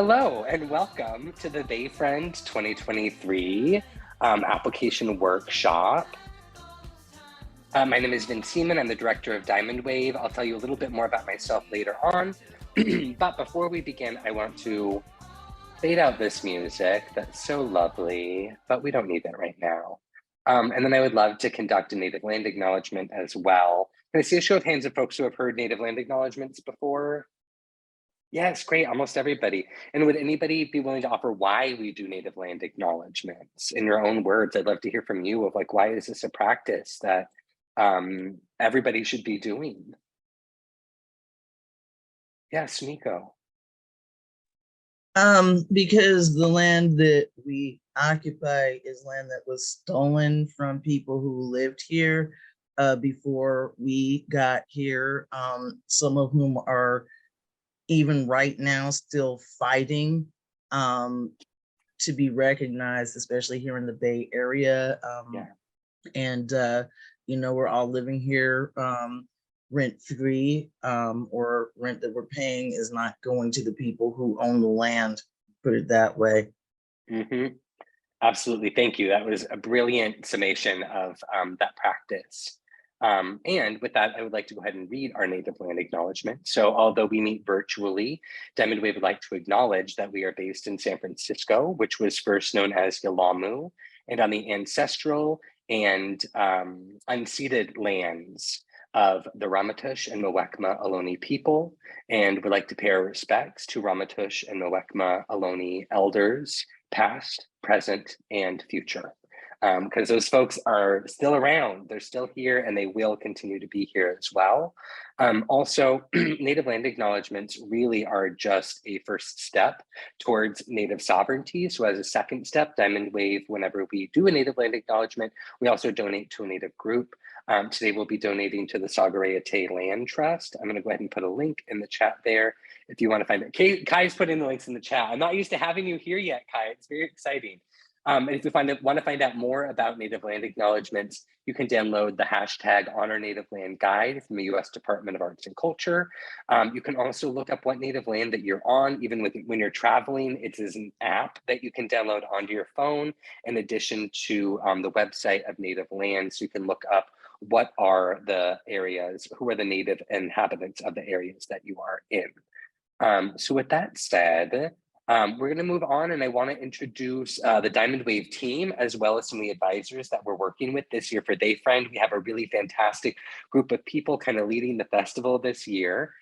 Hello and welcome to the THEYFRIEND 2023 application workshop. My name is Vin Seaman. I'm the director of Diamond Wave. I'll tell you a little bit more about myself later on. But before we begin, I want to fade out this music that's so lovely, but we don't need that right now. And then I would love to conduct a native land acknowledgement as well. Can I see a show of hands of folks who have heard native land acknowledgements before? Yes, great, almost everybody. And would anybody be willing to offer why we do native land acknowledgements in your own words? I'd love to hear from you of like, why is this a practice that everybody should be doing? Yes, Nico. Because the land that we occupy is land that was stolen from people who lived here before we got here, some of whom are even right now still fighting to be recognized, especially here in the Bay Area. And, you know, we're all living here rent-free, or rent that we're paying is not going to the people who own the land, put it that way. Absolutely, thank you. That was a brilliant summation of that practice. And with that, I would like to go ahead and read our native land acknowledgement. So although we meet virtually, Diamond Wave would like to acknowledge that we are based in San Francisco, which was first known as Yalamu, and on the ancestral and unceded lands of the Ramaytush and Muwekma Ohlone people, and would like to pay our respects to Ramaytush and Muwekma Ohlone elders, past, present, and future. Because those folks are still around, they're still here, and they will continue to be here as well. Also, native land acknowledgements really are just a first step towards native sovereignty. So as a second step, Diamond Wave, whenever we do a native land acknowledgement, we also donate to a native group. Today we'll be donating to the Rawiyah Tariq Land Trust. I'm gonna go ahead and put a link in the chat there if you wanna find it. Kai's putting the links in the chat. I'm not used to having you here yet, Kai, it's very exciting. And if you want to find out more about native land acknowledgements, you can download the hashtag Honor Native Land Guide from the US Department of Arts and Culture. You can also look up what native land that you're on, even when you're traveling. It is an app that you can download onto your phone, in addition to the website of Native Land. So you can look up what are the areas, who are the native inhabitants of the areas that you are in. So with that said, we're going to move on, and I want to introduce the Diamond Wave team, as well as some of the advisors that we're working with this year for THEYFRIEND. We have a really fantastic group of people kind of leading the festival this year.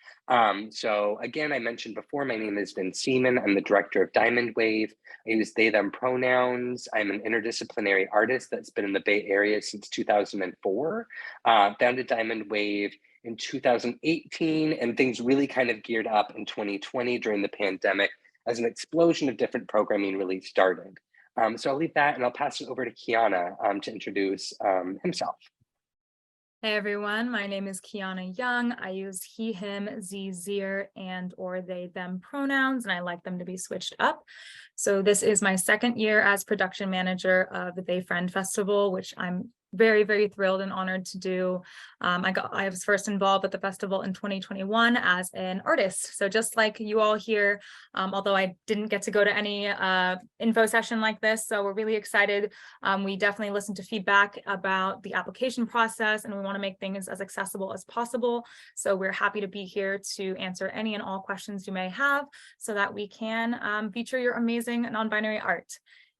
So again, I mentioned before, my name is Vin Seaman. I'm the director of Diamond Wave. I use they, them pronouns. I'm an interdisciplinary artist that's been in the Bay Area since 2004. Founded Diamond Wave in 2018, and things really kind of geared up in 2020 during the pandemic, as an explosion of different programming really started. So I'll leave that and I'll pass it over to Kiana to introduce himself. Hey everyone, my name is Kiana Young. I use he, him, z, zir, and or they, them pronouns, and I like them to be switched up. So this is my second year as production manager of the THEYFRIEND Festival, which I'm very, very thrilled and honored to do. I was first involved with the festival in 2021 as an artist. So just like you all here, although I didn't get to go to any info session like this, so we're really excited. We definitely listen to feedback about the application process, and we want to make things as accessible as possible. So we're happy to be here to answer any and all questions you may have, so that we can feature your amazing non-binary art.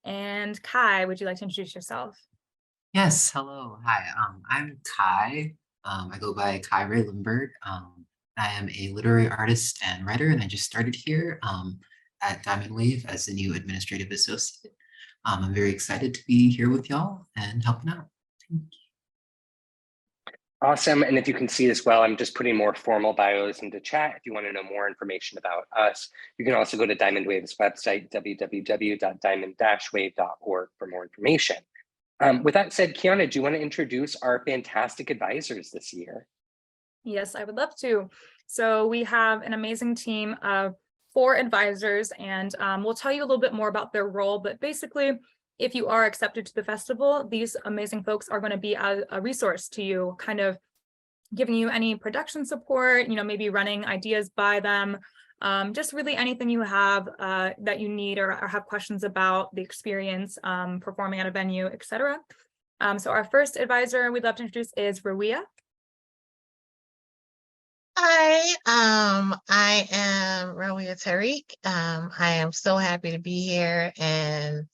And Kai, would you like to introduce yourself? Yes, hello, hi, I'm Kai. I go by Kai Ray Lindbergh. I am a literary artist and writer, and I just started here at Diamond Wave as a new administrative associate. I'm very excited to be here with y'all and helping out. Thank you. Awesome, and if you can see as well, I'm just putting more formal bios into chat. If you want to know more information about us, you can also go to Diamond Wave's website, www.diamond-wave.org, for more information. With that said, Kiana, do you want to introduce our fantastic advisors this year? Yes, I would love to. So we have an amazing team of 4 advisors, and we'll tell you a little bit more about their role, but basically, if you are accepted to the festival, these amazing folks are going to be a resource to you, kind of giving you any production support, maybe running ideas by them, just really anything you have that you need or have questions about the experience performing at a venue, etc. So our first advisor we'd love to introduce is Rawiyah. Hi, I am Rawiyah Tariq. I am so happy to be here and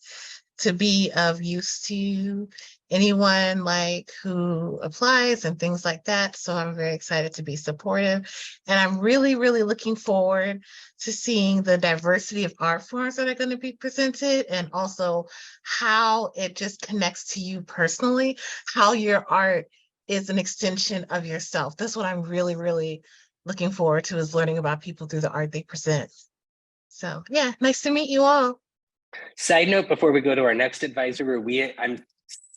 to be of use to anyone like who applies and things like that. So I'm very excited to be supportive. And I'm really, really looking forward to seeing the diversity of art forms that are going to be presented, and also how it just connects to you personally, how your art is an extension of yourself. That's what I'm really, really looking forward to, is learning about people through the art they present. So yeah, nice to meet you all. Side note, before we go to our next advisor, Rawiyah, I'm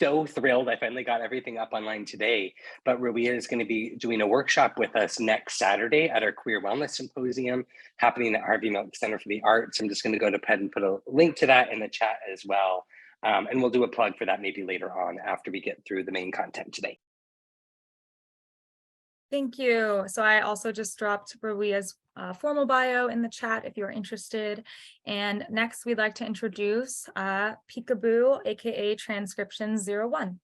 so thrilled I finally got everything up online today, but Rawiyah is going to be doing a workshop with us next Saturday at our Queer Wellness Symposium happening at Harvey Milk Center for the Arts. I'm just going to go ahead and put a link to that in the chat as well. And we'll do a plug for that maybe later on after we get through the main content today. Thank you. So I also just dropped Rawiyah's formal bio in the chat if you're interested. And next we'd like to introduce Peekaboo, aka Transcription01.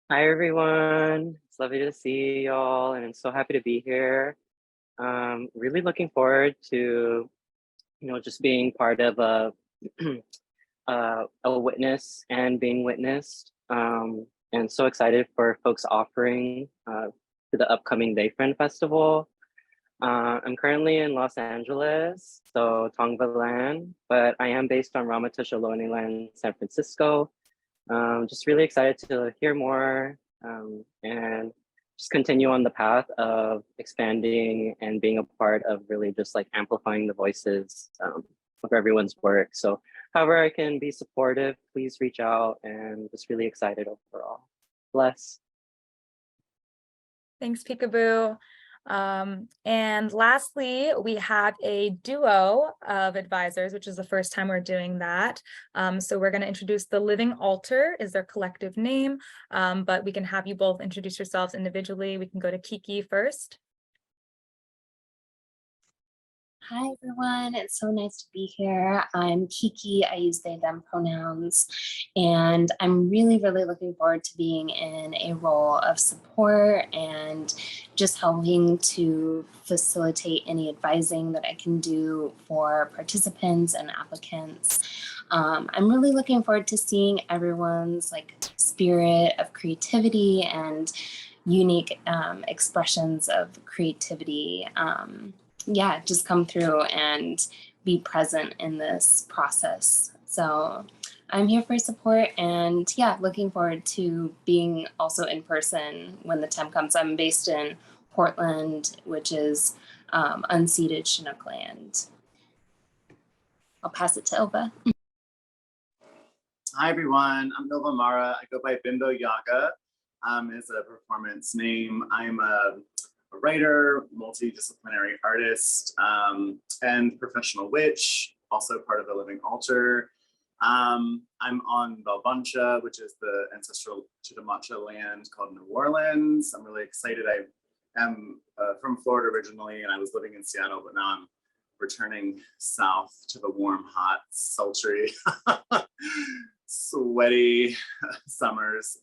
Hi everyone, it's lovely to see y'all and I'm so happy to be here. Really looking forward to, just being part of a witness and being witnessed. And so excited for folks offering to the upcoming THEYFRIEND Festival. I'm currently in Los Angeles, so Tongvaland, but I am based on Ramaytush Ohlone Land, San Francisco. Just really excited to hear more and just continue on the path of expanding and being a part of really just like amplifying the voices of everyone's work. So however I can be supportive, please reach out, and just really excited overall. Bless. Thanks, Peekaboo. And lastly, we have a duo of advisors, which is the first time we're doing that. So we're going to introduce the Living Altar is their collective name, but we can have you both introduce yourselves individually. We can go to Kiki first. Hi everyone, it's so nice to be here. I'm Kiki, I use they, them pronouns, and I'm really, really looking forward to being in a role of support and just helping to facilitate any advising that I can do for participants and applicants. I'm really looking forward to seeing everyone's spirit of creativity and unique expressions of creativity. Yeah, just come through and be present in this process. So I'm here for support, and yeah, looking forward to being also in person when the time comes. I'm based in Portland, which is unceded Chinook land. I'll pass it to Ylva. Hi everyone, I'm Ylva Mara. I go by Bimbo Yaga as a performance name. I'm a writer, multidisciplinary artist, and professional witch, also part of the Living Altar. I'm on Belbuncha, which is the ancestral Chitimacha land called New Orleans. I'm really excited. I am from Florida originally, and I was living in Seattle, but now I'm returning south to the warm, hot, sultry, sweaty summers.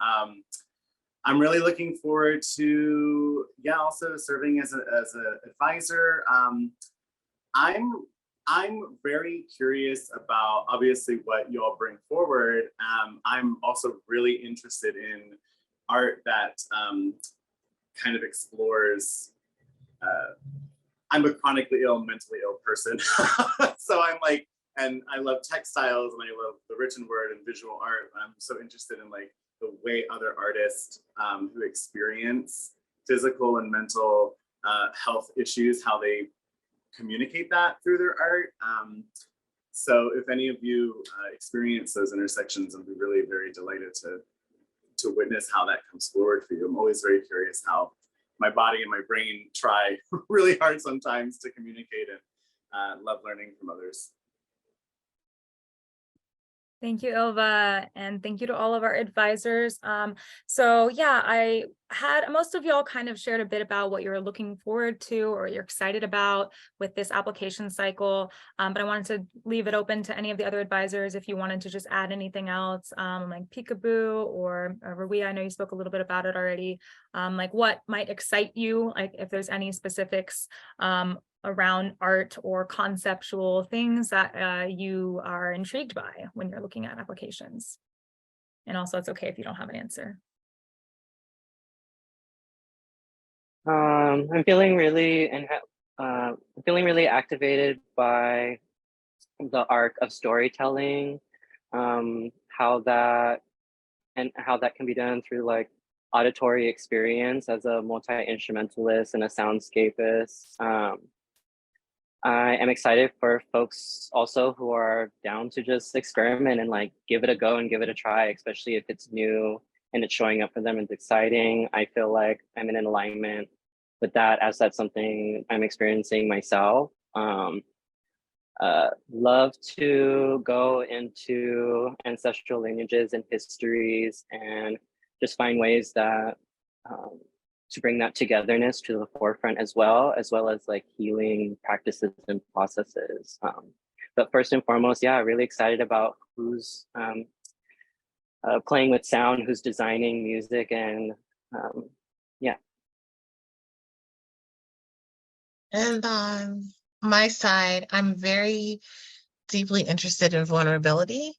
I'm really looking forward to, also serving as an advisor. I'm very curious about obviously what you all bring forward. I'm also really interested in art that kind of explores. I'm a chronically ill, mentally ill person, so I'm and I love textiles and I love the written word and visual art. I'm so interested in the way other artists who experience physical and mental health issues, how they communicate that through their art. So if any of you experience those intersections, I'd be really very delighted to witness how that comes forward for you. I'm always very curious how my body and my brain try really hard sometimes to communicate, and love learning from others. Thank you, Ylva, and thank you to all of our advisors. So yeah, I had most of y'all kind of shared a bit about what you're looking forward to or you're excited about with this application cycle, but I wanted to leave it open to any of the other advisors if you wanted to just add anything else, like Peekaboo or Rawiyah, I know you spoke a little bit about it already, like what might excite you, like if there's any specifics around art or conceptual things that you are intrigued by when you're looking at applications. And also it's okay if you don't have an answer. I'm feeling really activated by the arc of storytelling, how that can be done through like auditory experience as a multi-instrumentalist and a soundscapist. I am excited for folks also who are down to just experiment and like give it a go and give it a try, especially if it's new and it's showing up for them and it's exciting. I feel like I'm in an alignment with that as that's something I'm experiencing myself. Love to go into ancestral lineages and histories and just find ways that to bring that togetherness to the forefront as well as like healing practices and processes. But first and foremost, yeah, really excited about who's playing with sound, who's designing music, and yeah. And on my side, I'm very deeply interested in vulnerability.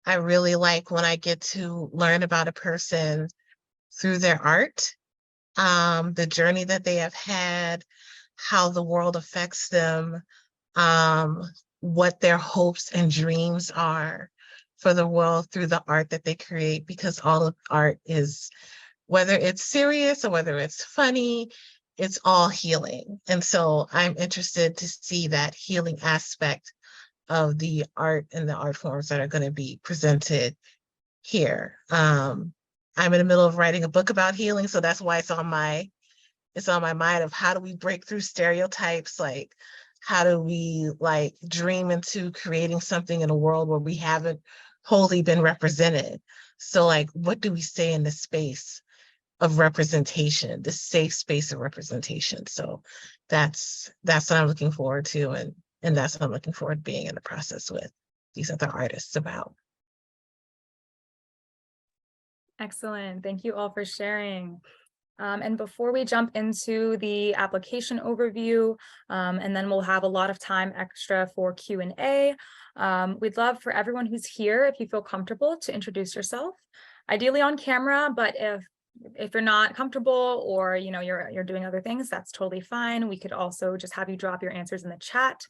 I really like when I get to learn about a person through their art, the journey that they have had, how the world affects them, what their hopes and dreams are for the world through the art that they create, because all of art is, whether it's serious or whether it's funny, it's all healing. And so I'm interested to see that healing aspect of the art and the art forms that are going to be presented here. I'm in the middle of writing a book about healing, so that's why it's on my mind of how do we break through stereotypes, like how do we like dream into creating something in a world where we haven't wholly been represented. So like, what do we say in the space of representation, the safe space of representation? So that's what I'm looking forward to, and that's what I'm looking forward to being in the process with these other artists about. Excellent. Thank you all for sharing. And before we jump into the application overview, and then we'll have a lot of time extra for Q&A, we'd love for everyone who's here, if you feel comfortable, to introduce yourself, ideally on camera, but if you're not comfortable or you're doing other things, that's totally fine. We could also just have you drop your answers in the chat.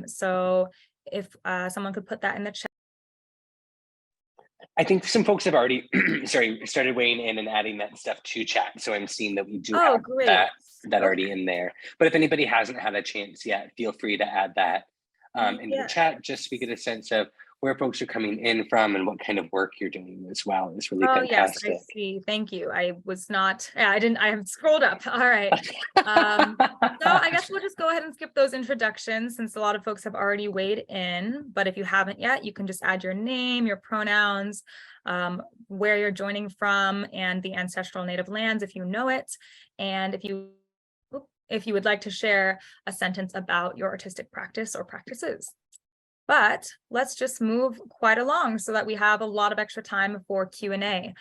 So if someone could put that in the chat. I think some folks have already started weighing in and adding that stuff to chat. So I'm seeing that we do have that already in there. But if anybody hasn't had a chance yet, feel free to add that into the chat, just so we get a sense of where folks are coming in from and what kind of work you're doing as well. It's really fantastic. Yes, I see. Thank you. I was not, I have scrolled up. All right. So I guess we'll just go ahead and skip those introductions since a lot of folks have already weighed in. But if you haven't yet, you can just add your name, your pronouns, where you're joining from, and the ancestral native lands if you know it. And if you would like to share a sentence about your artistic practice or practices. But let's just move quite along so that we have a lot of extra time for Q&A.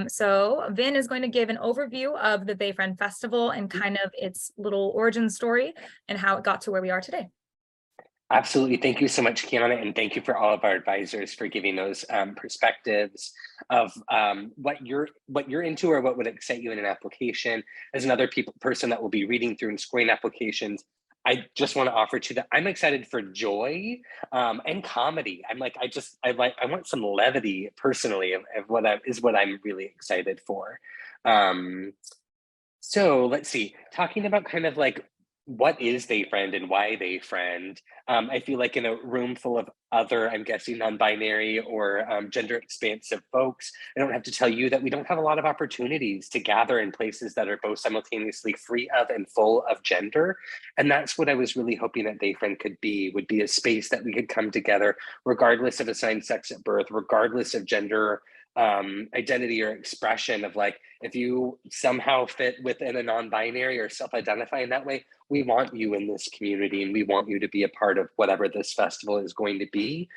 So Vin is going to give an overview of the THEYFRIEND Festival and kind of its little origin story and how it got to where we are today. Absolutely. Thank you so much, Kiana, and thank you for all of our advisors for giving those perspectives of what you're into or what would excite you in an application. As another person that will be reading through and scoring applications, I just want to offer to that I'm excited for joy and comedy. I want some levity personally of what I'm really excited for. So let's see, talking about kind of like what is they friend and why they friend? I feel like in a room full of other, I'm guessing non-binary or gender expansive folks, I don't have to tell you that we don't have a lot of opportunities to gather in places that are both simultaneously free of and full of gender. And that's what I was really hoping that They Friend would be a space that we could come together regardless of assigned sex at birth, regardless of gender identity or expression of like, if you somehow fit within a non-binary or self-identify in that way, we want you in this community and we want you to be a part of whatever this festival is going to be.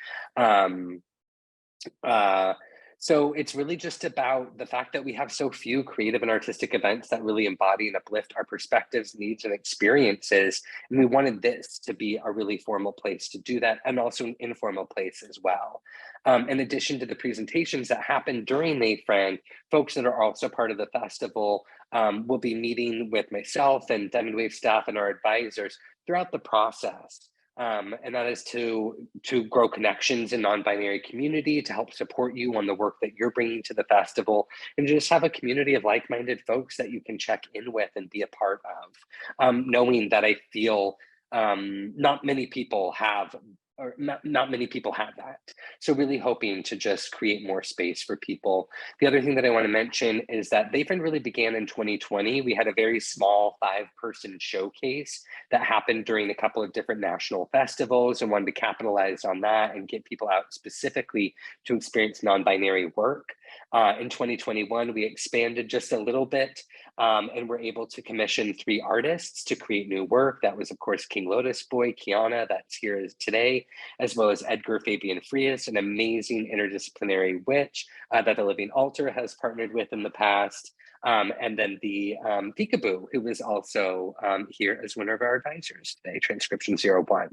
So it's really just about the fact that we have so few creative and artistic events that really embody and uplift our perspectives, needs, and experiences. And we wanted this to be a really formal place to do that, and also an informal place as well. In addition to the presentations that happen during They Friend, folks that are also part of the festival will be meeting with myself and Diamond Wave staff and our advisors throughout the process. And that is to grow connections in non-binary community, to help support you on the work that you're bringing to the festival, and just have a community of like-minded folks that you can check in with and be a part of. Knowing that I feel not many people have, or not many people have that. So really hoping to just create more space for people. The other thing that I want to mention is that They Friend really began in 2020. We had a very small 5-person showcase that happened during a couple of different national festivals, and wanted to capitalize on that and get people out specifically to experience non-binary work. In 2021, we expanded just a little bit and were able to commission 3 artists to create new work. That was, of course, King Lotus Boy, Kiana, that's here today, as well as Edgar Fabian Frias, an amazing interdisciplinary witch that the Living Altar has partnered with in the past. And then the Peekaboo, who was also here as one of our advisors today, Transcription 01.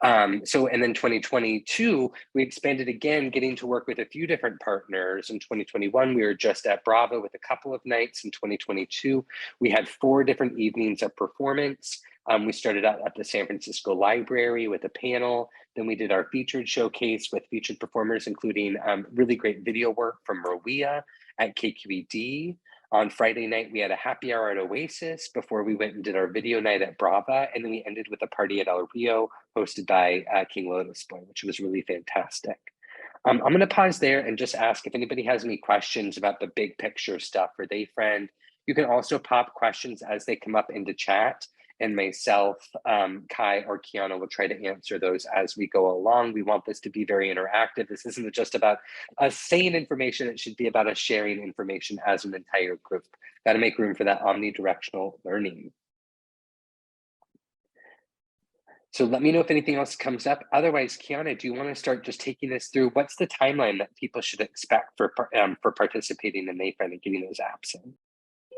And then 2022, we expanded again, getting to work with a few different partners. In 2021, we were just at Bravo with a couple of nights. In 2022, we had 4 different evenings of performance. We started out at the San Francisco Library with a panel. Then we did our featured showcase with featured performers, including really great video work from Rawiyah at KQED. On Friday night, we had a happy hour at Oasis before we went and did our video night at Brava. And then we ended with a party at El Rio hosted by King Lotus Boy, which was really fantastic. I'm going to pause there and just ask if anybody has any questions about the big picture stuff for They Friend. You can also pop questions as they come up into chat, and myself, Kai, or Kiana will try to answer those as we go along. We want this to be very interactive. This isn't just about us saying information, it should be about us sharing information as an entire group. Got to make room for that omnidirectional learning. So let me know if anything else comes up. Otherwise, Kiana, do you want to start just taking us through what's the timeline that people should expect for participating in They Friend and getting those apps in?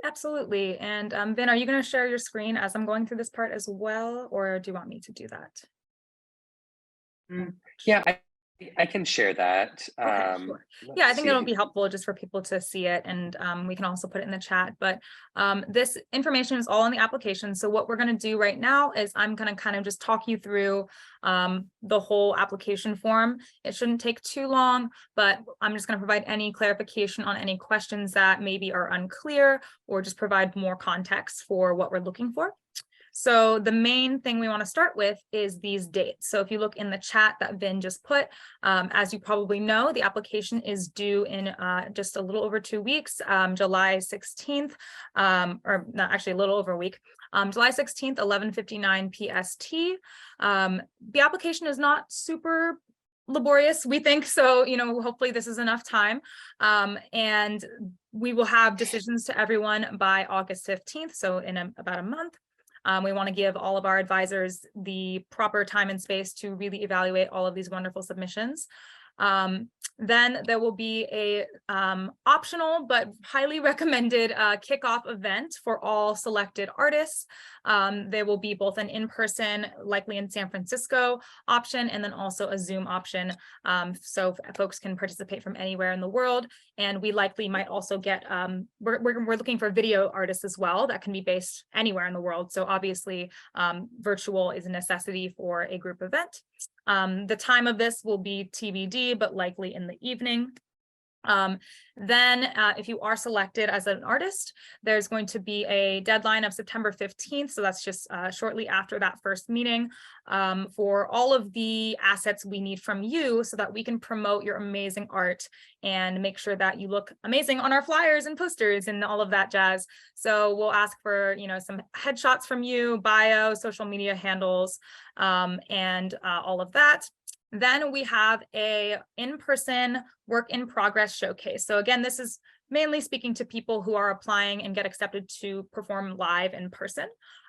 Absolutely. And Vin, are you going to share your screen as I'm going through this part as well, or do you want me to do that? Yeah, I can share that. Okay, sure. Yeah, I think it'll be helpful just for people to see it, and we can also put it in the chat. But this information is all in the application. So what we're going to do right now is I'm going to kind of just talk you through the whole application form. It shouldn't take too long, but I'm just going to provide any clarification on any questions that maybe are unclear, or just provide more context for what we're looking for. So the main thing we want to start with is these dates. So if you look in the chat that Vin just put, as you probably know, the application is due in just a little over 2 weeks, July 16th, or not actually a little over a week, July 16th, 11:59 PST. The application is not super laborious, we think. So, hopefully this is enough time. And we will have decisions to everyone by August 15th. So in about a month. We want to give all of our advisors the proper time and space to really evaluate all of these wonderful submissions. Then there will be a optional but highly recommended kickoff event for all selected artists. There will be both an in-person, likely in San Francisco option, and then also a Zoom option. So folks can participate from anywhere in the world. And we likely might also get, we're looking for video artists as well that can be based anywhere in the world. So obviously virtual is a necessity for a group event. The time of this will be TBD, but likely in the evening. Then if you are selected as an artist, there's going to be a deadline of September 15th. So that's just shortly after that first meeting for all of the assets we need from you so that we can promote your amazing art and make sure that you look amazing on our flyers and posters and all of that jazz. So we'll ask for, some headshots from you, bio, social media handles, and all of that. Then we have a in-person work in progress showcase. So again, this is mainly speaking to people who are applying and get accepted to perform live in person.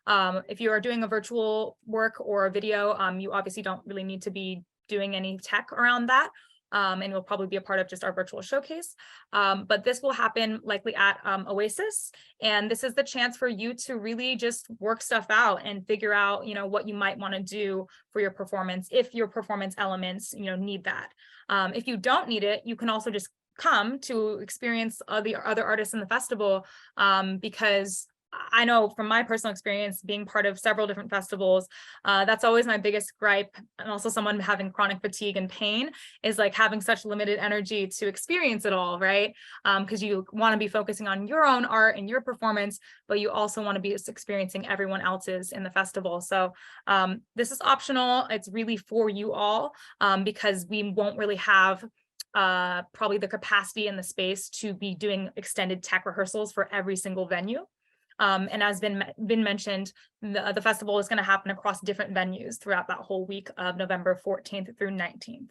If you are doing a virtual work or a video, you obviously don't really need to be doing any tech around that. And will probably be a part of just our virtual showcase. But this will happen likely at Oasis. And this is the chance for you to really just work stuff out and figure out, what you might want to do for your performance if your performance elements, need that. If you don't need it, you can also just come to experience the other artists in the festival because I know from my personal experience being part of several different festivals, that's always my biggest gripe, and also someone having chronic fatigue and pain is like having such limited energy to experience it all, right? Because you want to be focusing on your own art and your performance, but you also want to be experiencing everyone else's in the festival. So this is optional. It's really for you all because we won't really have probably the capacity and the space to be doing extended tech rehearsals for every single venue. And as been mentioned, the festival is going to happen across different venues throughout that whole week of November 14th through 19th.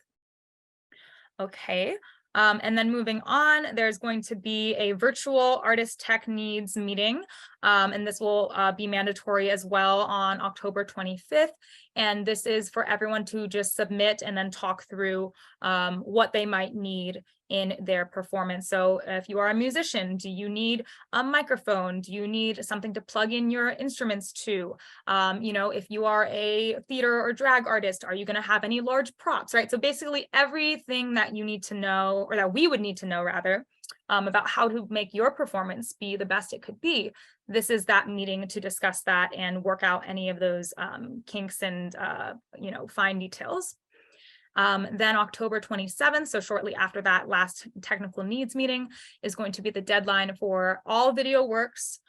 Okay, and then moving on, there's going to be a virtual artist tech needs meeting, and this will be mandatory as well on October 25th. And this is for everyone to just submit and then talk through what they might need in their performance. So if you are a musician, do you need a microphone? Do you need something to plug in your instruments to? If you are a theater or drag artist, are you going to have any large props, right? So basically everything that you need to know, or that we would need to know rather, about how to make your performance be the best it could be. This is that meeting to discuss that and work out any of those kinks and fine details. Then October 27th, so shortly after that last technical needs meeting, is going to be the deadline for all video works.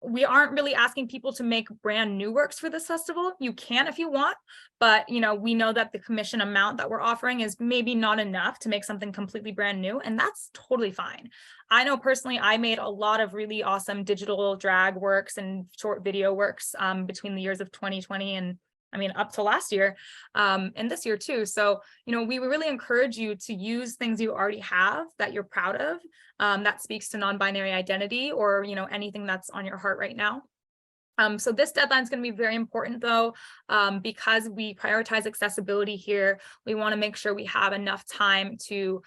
We aren't really asking people to make brand new works for this festival. You can if you want, but we know that the commission amount that we're offering is maybe not enough to make something completely brand new, and that's totally fine. I know personally, I made a lot of really awesome digital drag works and short video works between the years of 2020 and up to last year and this year too. So, we really encourage you to use things you already have that you're proud of, that speaks to non-binary identity or, anything that's on your heart right now. So this deadline is going to be very important though, because we prioritize accessibility here. We want to make sure we have enough time to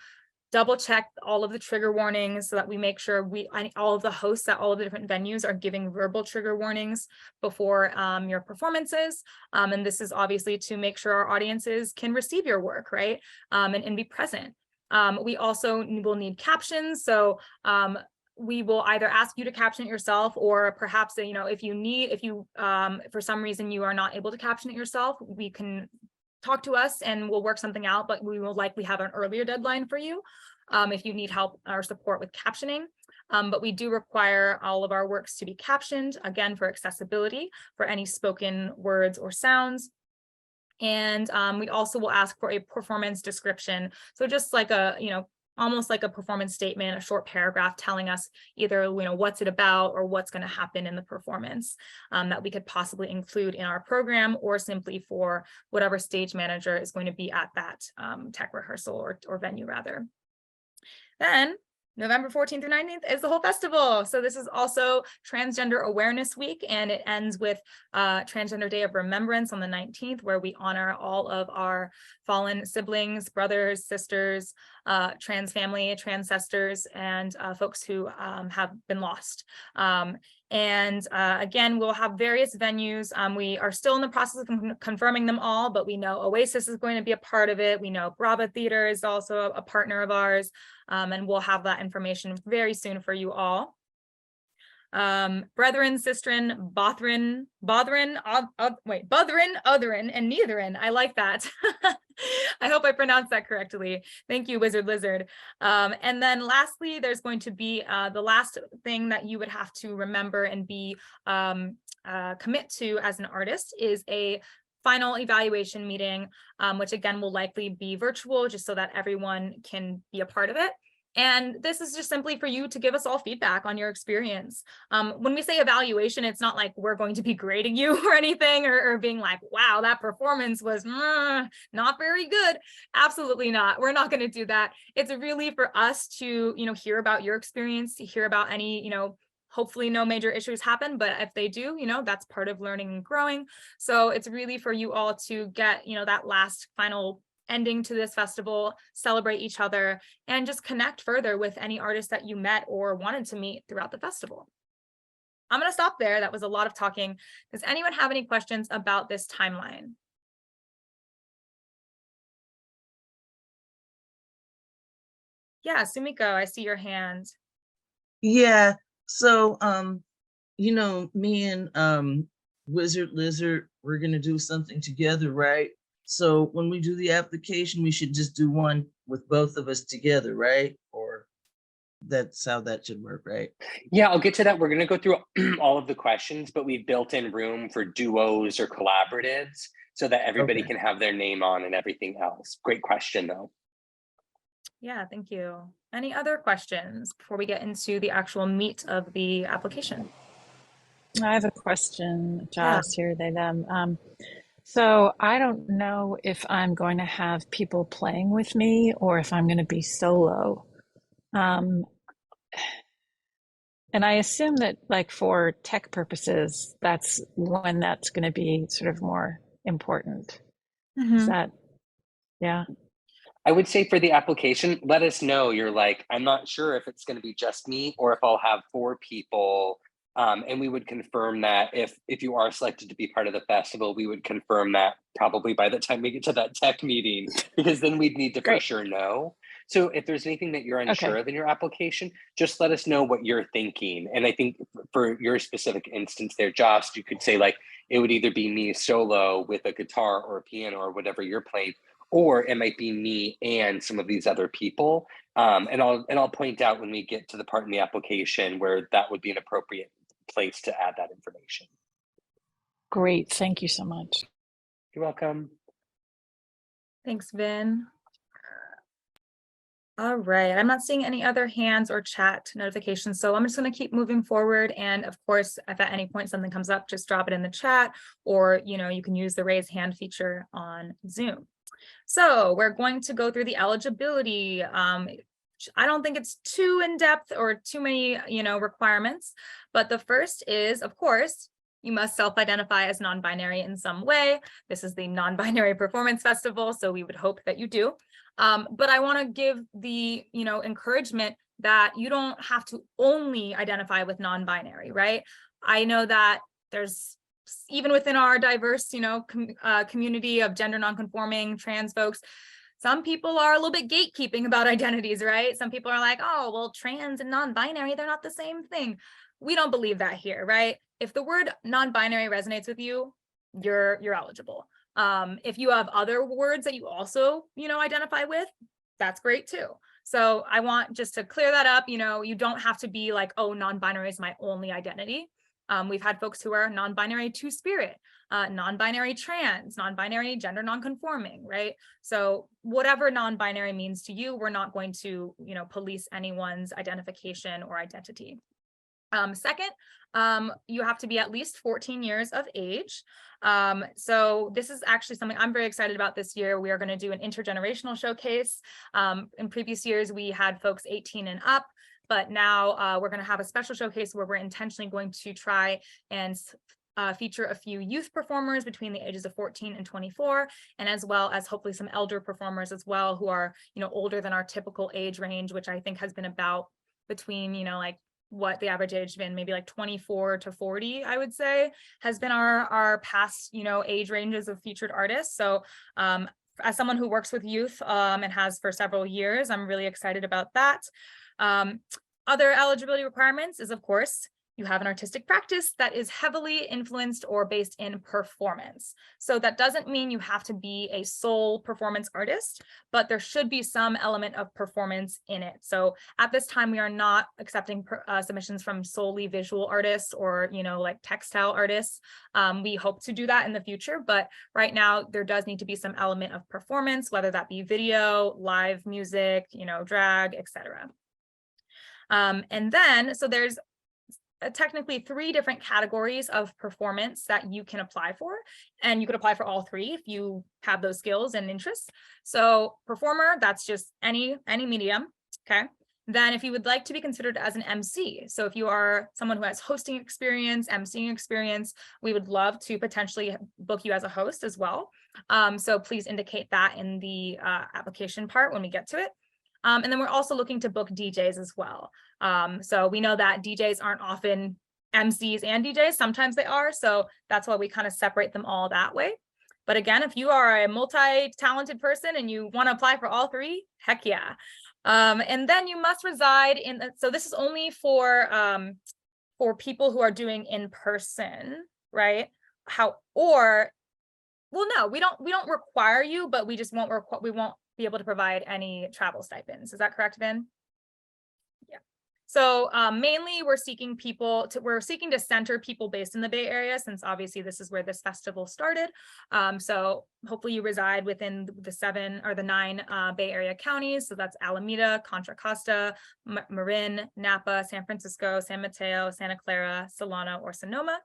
double check all of the trigger warnings so that we make sure all of the hosts at all of the different venues are giving verbal trigger warnings before your performances. And this is obviously to make sure our audiences can receive your work, right? And be present. We also will need captions. So we will either ask you to caption it yourself, or perhaps, if you for some reason you are not able to caption it yourself, we can talk to us and we'll work something out, but we will likely have an earlier deadline for you if you need help or support with captioning. But we do require all of our works to be captioned, again, for accessibility, for any spoken words or sounds. And we also will ask for a performance description. So just like almost like a performance statement, a short paragraph telling us either what's it about or what's going to happen in the performance that we could possibly include in our program, or simply for whatever stage manager is going to be at that tech rehearsal or venue rather. Then November 14th through 19th is the whole festival. So this is also Transgender Awareness Week, and it ends with Transgender Day of Remembrance on the 19th, where we honor all of our fallen siblings, brothers, sisters, trans family, transcestors, and folks who have been lost. Again, we'll have various venues. We are still in the process of confirming them all, but we know Oasis is going to be a part of it. We know Brava Theater is also a partner of ours, and we'll have that information very soon for you all. brethren, sistren, bothrin, otherin, and neitherin. I like that. I hope I pronounced that correctly. Thank you, Wizard Lizard. And then lastly, there's going to be the last thing that you would have to remember and be commit to as an artist is a final evaluation meeting, which again will likely be virtual just so that everyone can be a part of it. And this is just simply for you to give us all feedback on your experience. When we say evaluation, it's not like we're going to be grading you or anything, or being like, wow, that performance was not very good. Absolutely not. We're not going to do that. It's really for us to, hear about your experience, to hear about any, hopefully no major issues happen, but if they do, that's part of learning and growing. So it's really for you all to get, that last final ending to this festival, celebrate each other, and just connect further with any artists that you met or wanted to meet throughout the festival. I'm going to stop there. That was a lot of talking. Does anyone have any questions about this timeline? Yeah, Sumiko, I see your hand. Yeah, so me and Wizard Lizard, we're gonna do something together, right? So when we do the application, we should just do one with both of us together, right? Or that's how that should work, right? Yeah, I'll get to that. We're going to go through all of the questions, but we've built in room for duos or collaboratives so that everybody can have their name on and everything else. Great question, though. Yeah, thank you. Any other questions before we get into the actual meat of the application? I have a question, Joss, here, they, them. So I don't know if I'm going to have people playing with me or if I'm going to be solo. And I assume that, like, for tech purposes, that's when that's going to be sort of more important. Is that, yeah? I would say for the application, let us know. You're like, I'm not sure if it's going to be just me or if I'll have 4 people. And we would confirm that if you are selected to be part of the festival, we would confirm that probably by the time we get to that tech meeting, because then we'd need to for sure know. So if there's anything that you're unsure of in your application, just let us know what you're thinking. And I think for your specific instance there, Josh, you could say like, it would either be me solo with a guitar or a piano or whatever you're playing, or it might be me and some of these other people. And I'll point out when we get to the part in the application where that would be an appropriate place to add that information. Great, thank you so much. You're welcome. Thanks, Vin. All right, I'm not seeing any other hands or chat notifications, so I'm just going to keep moving forward. And of course, if at any point something comes up, just drop it in the chat, or you can use the raise hand feature on Zoom. So we're going to go through the eligibility. I don't think it's too in-depth or too many, requirements, but the first is, of course, you must self-identify as non-binary in some way. This is the Non-Binary Performance Festival, so we would hope that you do. But I want to give the, encouragement that you don't have to only identify with non-binary, right? I know that there's, even within our diverse, community of gender non-conforming trans folks, some people are a little bit gatekeeping about identities, right? Some people are like, oh, well, trans and non-binary, they're not the same thing. We don't believe that here, right? If the word non-binary resonates with you, you're eligible. If you have other words that you also, identify with, that's great too. So I want just to clear that up, you don't have to be like, oh, non-binary is my only identity. We've had folks who are non-binary two-spirit, non-binary trans, non-binary gender non-conforming, right? So whatever non-binary means to you, we're not going to, police anyone's identification or identity. Second, you have to be at least 14 years of age. So this is actually something I'm very excited about this year. We are going to do an intergenerational showcase. In previous years, we had folks 18 and up. But now we're going to have a special showcase where we're intentionally going to try and feature a few youth performers between the ages of 14 and 24, and as well as hopefully some elder performers as well who are, older than our typical age range, which I think has been about between, like what the average age has been, maybe like 24 to 40, I would say, has been our past, age ranges of featured artists. So as someone who works with youth and has for several years, I'm really excited about that. Other eligibility requirements is, of course, you have an artistic practice that is heavily influenced or based in performance. So that doesn't mean you have to be a sole performance artist, but there should be some element of performance in it. So at this time, we are not accepting submissions from solely visual artists or, like textile artists. We hope to do that in the future, but right now there does need to be some element of performance, whether that be video, live music, drag, etc. And then, so there's technically 3 different categories of performance that you can apply for, and you could apply for all 3 if you have those skills and interests. So performer, that's just any medium, okay? Then if you would like to be considered as an MC, so if you are someone who has hosting experience, MCing experience, we would love to potentially book you as a host as well. So please indicate that in the application part when we get to it. And then we're also looking to book DJs as well. So we know that DJs aren't often MCs and DJs, sometimes they are. So that's why we kind of separate them all that way. But again, if you are a multi-talented person and you want to apply for all 3, heck yeah. And then you must reside in, so this is only for people who are doing in person, right? Well, no, we don't require you, but we just won't be able to provide any travel stipends. Is that correct, Vin? Yeah. So mainly we're seeking to center people based in the Bay Area, since obviously this is where this festival started. So hopefully you reside within the 7 or the 9 Bay Area counties. So that's Alameda, Contra Costa, Marin, Napa, San Francisco, San Mateo, Santa Clara, Solana, or Sonoma.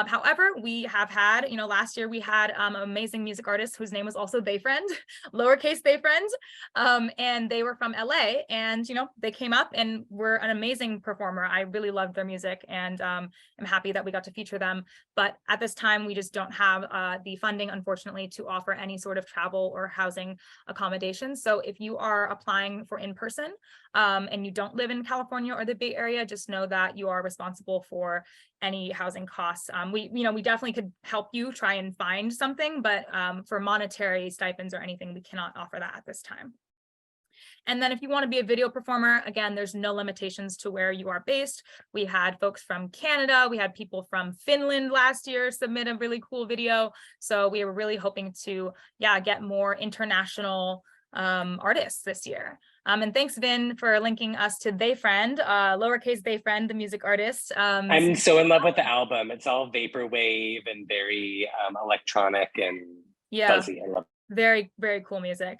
However, we have had, last year we had an amazing music artist whose name was also THEYFRIEND, lowercase THEYFRIEND, and they were from LA, and they came up and were an amazing performer. I really loved their music, and I'm happy that we got to feature them. But at this time, we just don't have the funding, unfortunately, to offer any sort of travel or housing accommodations. So if you are applying for in-person and you don't live in California or the Bay Area, just know that you are responsible for any housing costs. We definitely could help you try and find something, but for monetary stipends or anything, we cannot offer that at this time. And then if you want to be a video performer, again, there's no limitations to where you are based. We had folks from Canada, we had people from Finland last year submit a really cool video. So we were really hoping to, get more international artists this year. And thanks, Vin, for linking us to THEYFRIEND, lowercase THEYFRIEND, the music artist. I'm so in love with the album. It's all vaporwave and very electronic and fuzzy. I love it. Very, very cool music.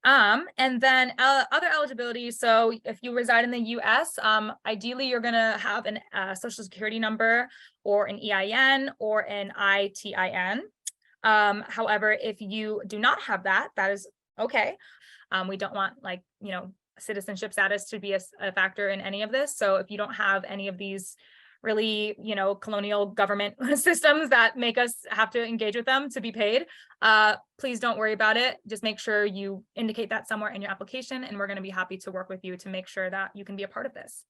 And then other eligibility. So if you reside in the US, ideally you're gonna have a social security number or an EIN or an ITIN. However, if you do not have that, that is okay. We don't want citizenship status to be a factor in any of this. So if you don't have any of these really, colonial government systems that make us have to engage with them to be paid, please don't worry about it. Just make sure you indicate that somewhere in your application, and we're going to be happy to work with you to make sure that you can be a part of this.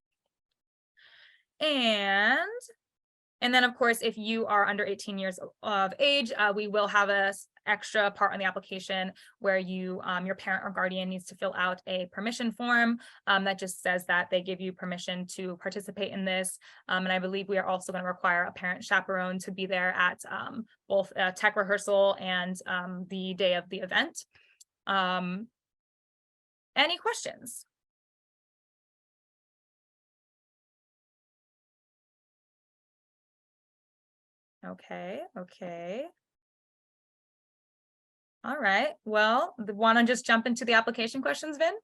And then, of course, if you are under 18 years of age, we will have a extra part on the application where your parent or guardian needs to fill out a permission form that just says that they give you permission to participate in this. And I believe we are also going to require a parent chaperone to be there at both tech rehearsal and the day of the event. Any questions? Okay. All right. Well, want to just jump into the application questions, Vin?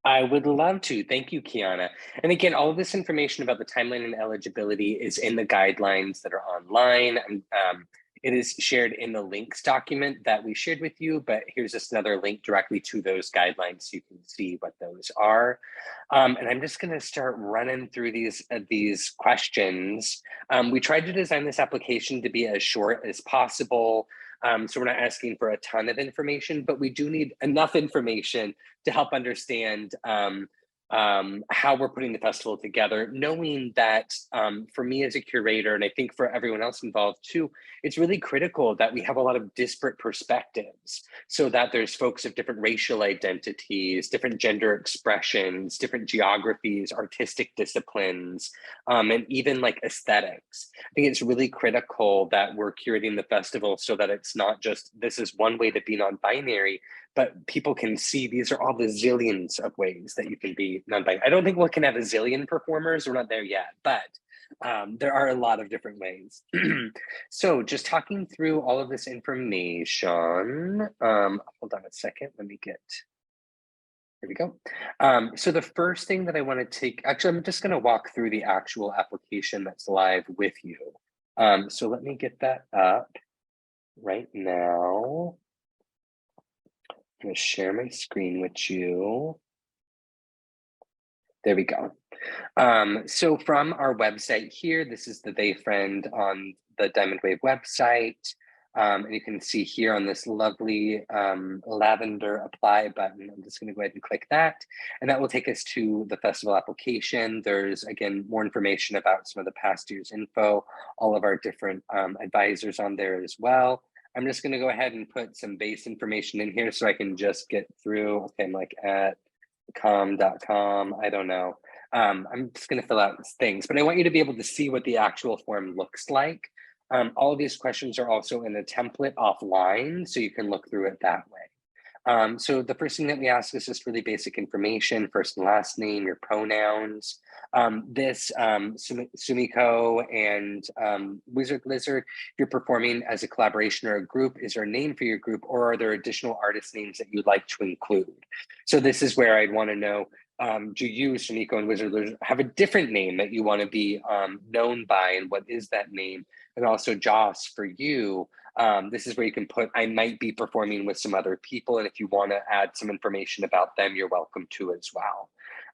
I would love to. Thank you, Kiana. And again, all of this information about the timeline and eligibility is in the guidelines that are online. It is shared in the links document that we shared with you, but here's just another link directly to those guidelines so you can see what those are. And I'm just going to start running through these questions. We tried to design this application to be as short as possible. So we're not asking for a ton of information, but we do need enough information to help understand how we're putting the festival together, knowing that for me as a curator, and I think for everyone else involved too, it's really critical that we have a lot of disparate perspectives, so that there's folks of different racial identities, different gender expressions, different geographies, artistic disciplines, and even like aesthetics. I think it's really critical that we're curating the festival so that it's not just, this is one way to be non-binary, but people can see these are all the zillions of ways that you can be non-binary. I don't think we can have a zillion performers, we're not there yet, but there are a lot of different ways. So just talking through all of this information, hold on a second, let me get, there we go. So the first thing that I want to take, actually, I'm just going to walk through the actual application that's live with you. So let me get that up right now. I'm going to share my screen with you. There we go. So from our website here, this is the THEYFRIEND on the Diamond Wave website. And you can see here on this lovely lavender apply button, I'm just going to go ahead and click that. And that will take us to the festival application. There's, again, more information about some of the past year's info, all of our different advisors on there as well. I'm just going to go ahead and put some base information in here so I can just get through. Okay, I'm like at com.com. I don't know. I'm just going to fill out things, but I want you to be able to see what the actual form looks like. All of these questions are also in a template offline, so you can look through it that way. So the first thing that we ask is just really basic information, first and last name, your pronouns. Sumiko and Wizard Lizard, if you're performing as a collaboration or a group, is there a name for your group, or are there additional artist names that you'd like to include? So this is where I'd want to know, do you, Sumiko and Wizard Lizard, have a different name that you want to be known by, and what is that name? And also Joss, for you, this is where you can put, I might be performing with some other people, and if you want to add some information about them, you're welcome to as well.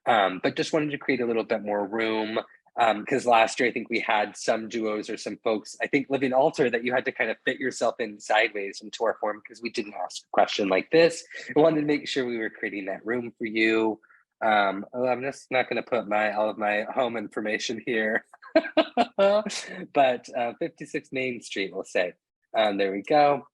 But just wanted to create a little bit more room, because last year I think we had some duos or some folks, I think Living Altar, that you had to kind of fit yourself in sideways into our form because we didn't ask a question like this. I wanted to make sure we were creating that room for you. I'm just not going to put all of my home information here, but 56 Main Street, we'll say. There we go.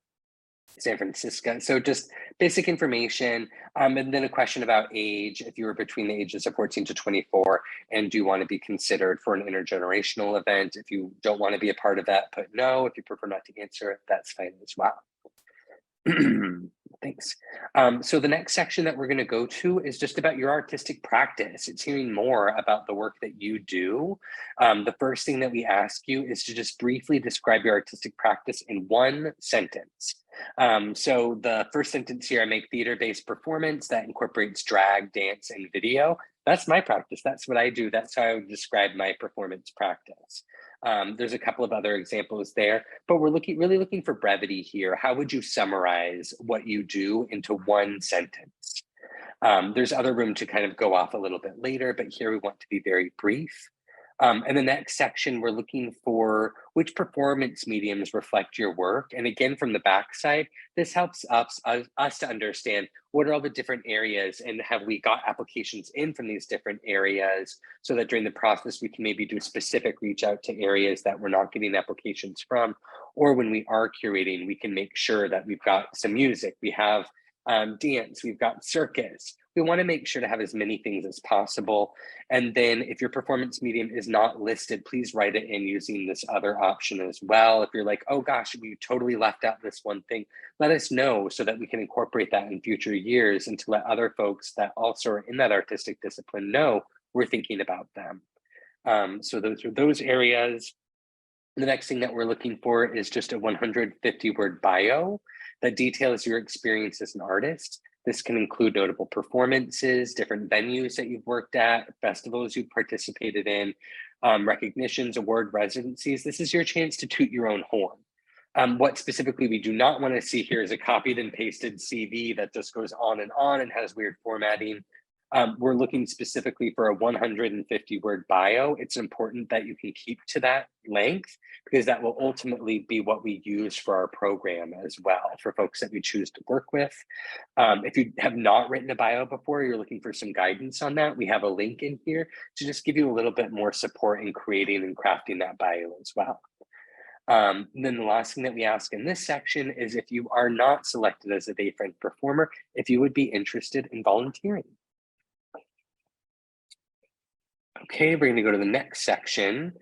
San Francisco. So just basic information, and then a question about age. If you were between the ages of 14 to 24, and do you want to be considered for an intergenerational event? If you don't want to be a part of that, put no. If you prefer not to answer it, that's fine as well. Thanks. So the next section that we're going to go to is just about your artistic practice. It's hearing more about the work that you do. The first thing that we ask you is to just briefly describe your artistic practice in one sentence. So the first sentence here, I make theater-based performance that incorporates drag, dance, and video. That's my practice. That's what I do. That's how I would describe my performance practice. There's a couple of other examples there, but we're really looking for brevity here. How would you summarize what you do into one sentence? There's other room to kind of go off a little bit later, but here we want to be very brief. And the next section, we're looking for which performance mediums reflect your work. And again, from the backside, this helps us to understand what are all the different areas, and have we got applications in from these different areas, so that during the process, we can maybe do specific reach out to areas that we're not getting applications from, or when we are curating, we can make sure that we've got some music, we have dance, we've got circus. We want to make sure to have as many things as possible. And then if your performance medium is not listed, please write it in using this other option as well. If you're like, oh gosh, we totally left out this one thing, let us know so that we can incorporate that in future years, and to let other folks that also are in that artistic discipline know we're thinking about them. So those are those areas. The next thing that we're looking for is just a 150-word bio that details your experience as an artist. This can include notable performances, different venues that you've worked at, festivals you've participated in, recognitions, award residencies. This is your chance to toot your own horn. What specifically we do not want to see here is a copied and pasted CV that just goes on and has weird formatting. We're looking specifically for a 150 word bio. It's important that you can keep to that length because that will ultimately be what we use for our program as well for folks that we choose to work with. If you have not written a bio before, you're looking for some guidance on that, we have a link in here to just give you a little bit more support in creating and crafting that bio as well. Then the last thing that we ask in this section is if you are not selected as a THEYFRIEND performer, if you would be interested in volunteering. Okay, we're going to go to the next section,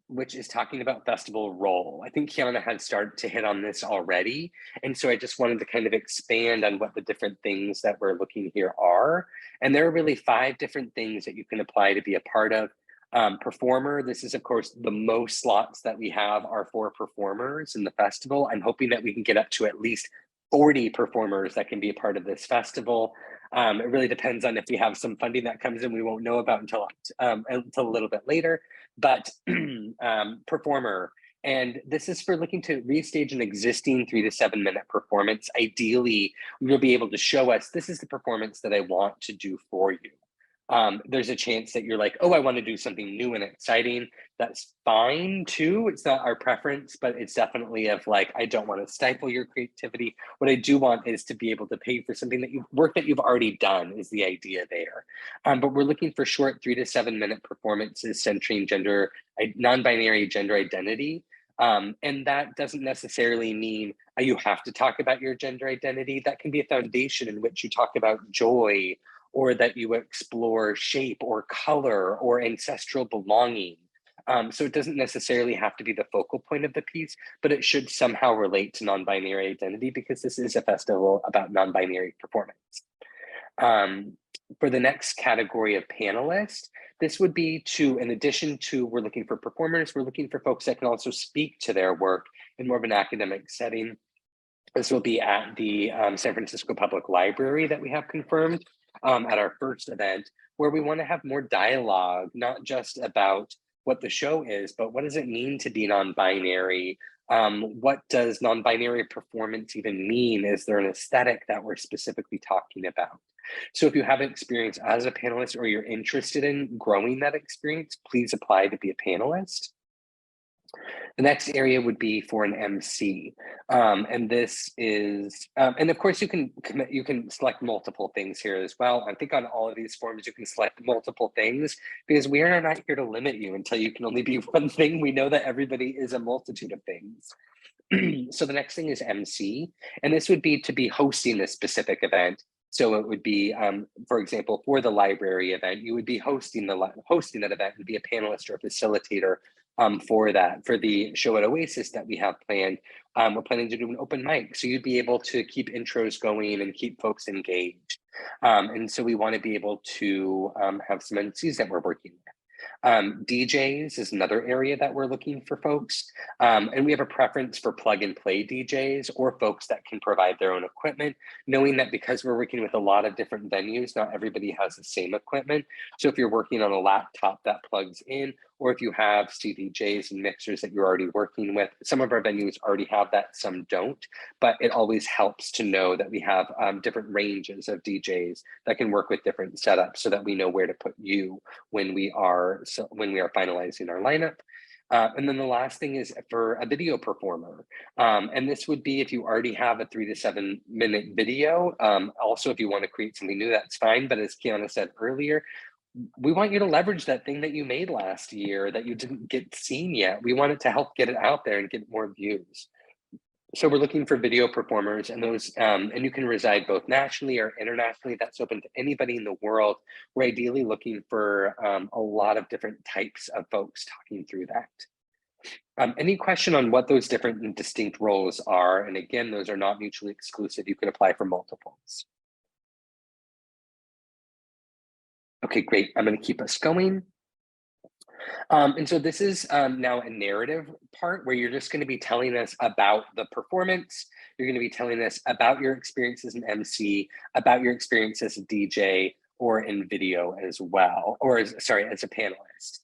which is talking about festival role. I think Kiana had started to hit on this already. And so I just wanted to kind of expand on what the different things that we're looking here are. And there are really 5 different things that you can apply to be a part of. Performer, this is of course the most slots that we have are for performers in the festival. I'm hoping that we can get up to at least 40 performers that can be a part of this festival. It really depends on if we have some funding that comes in we won't know about until a little bit later, but performer. And this is for looking to restage an existing 3 to 7 minute performance. Ideally, you'll be able to show us, this is the performance that I want to do for you. There's a chance that you're like, oh, I want to do something new and exciting. That's fine too. It's not our preference, but it's definitely of like, I don't want to stifle your creativity. What I do want is to be able to pay for something that work that you've already done is the idea there. But we're looking for short 3 to 7 minute performances centering non-binary gender identity. And that doesn't necessarily mean you have to talk about your gender identity. That can be a foundation in which you talk about joy, or that you explore shape or color or ancestral belonging. So it doesn't necessarily have to be the focal point of the piece, but it should somehow relate to non-binary identity because this is a festival about non-binary performance. For the next category of panelists, this would be to, in addition to we're looking for performers, we're looking for folks that can also speak to their work in more of an academic setting. This will be at the San Francisco Public Library that we have confirmed. At our first event, where we want to have more dialogue, not just about what the show is, but what does it mean to be non-binary? What does non-binary performance even mean? Is there an aesthetic that we're specifically talking about? So if you have an experience as a panelist or you're interested in growing that experience, please apply to be a panelist. The next area would be for an MC, and this is, and of course you can select multiple things here as well. I think on all of these forms you can select multiple things because we are not here to limit you until you can only be one thing. We know that everybody is a multitude of things. So the next thing is MC, and this would be to be hosting this specific event. So it would be, for example, for the library event, you would be hosting that event and be a panelist or a facilitator for that. For the show at Oasis that we have planned, we're planning to do an open mic. So you'd be able to keep intros going and keep folks engaged. And so we want to be able to have some MCs that we're working with. DJs is another area that we're looking for folks. And we have a preference for plug and play DJs or folks that can provide their own equipment, knowing that because we're working with a lot of different venues, not everybody has the same equipment. So if you're working on a laptop that plugs in, or if you have CDJs and mixers that you're already working with, some of our venues already have that, some don't, but it always helps to know that we have different ranges of DJs that can work with different setups so that we know where to put you when we are finalizing our lineup. And then the last thing is for a video performer. And this would be if you already have a 3 to 7 minute video. Also, if you want to create something new, that's fine. But as Kiana said earlier, we want you to leverage that thing that you made last year that you didn't get seen yet. We want it to help get it out there and get more views. So we're looking for video performers, and those, and you can reside both nationally or internationally. That's open to anybody in the world. We're ideally looking for a lot of different types of folks talking through that. Any question on what those different and distinct roles are? And again, those are not mutually exclusive. You can apply for multiples. Okay, great. I'm going to keep us going. And so this is now a narrative part where you're just going to be telling us about the performance. You're going to be telling us about your experience as an MC, about your experience as a DJ, or in video as well, or as a panelist.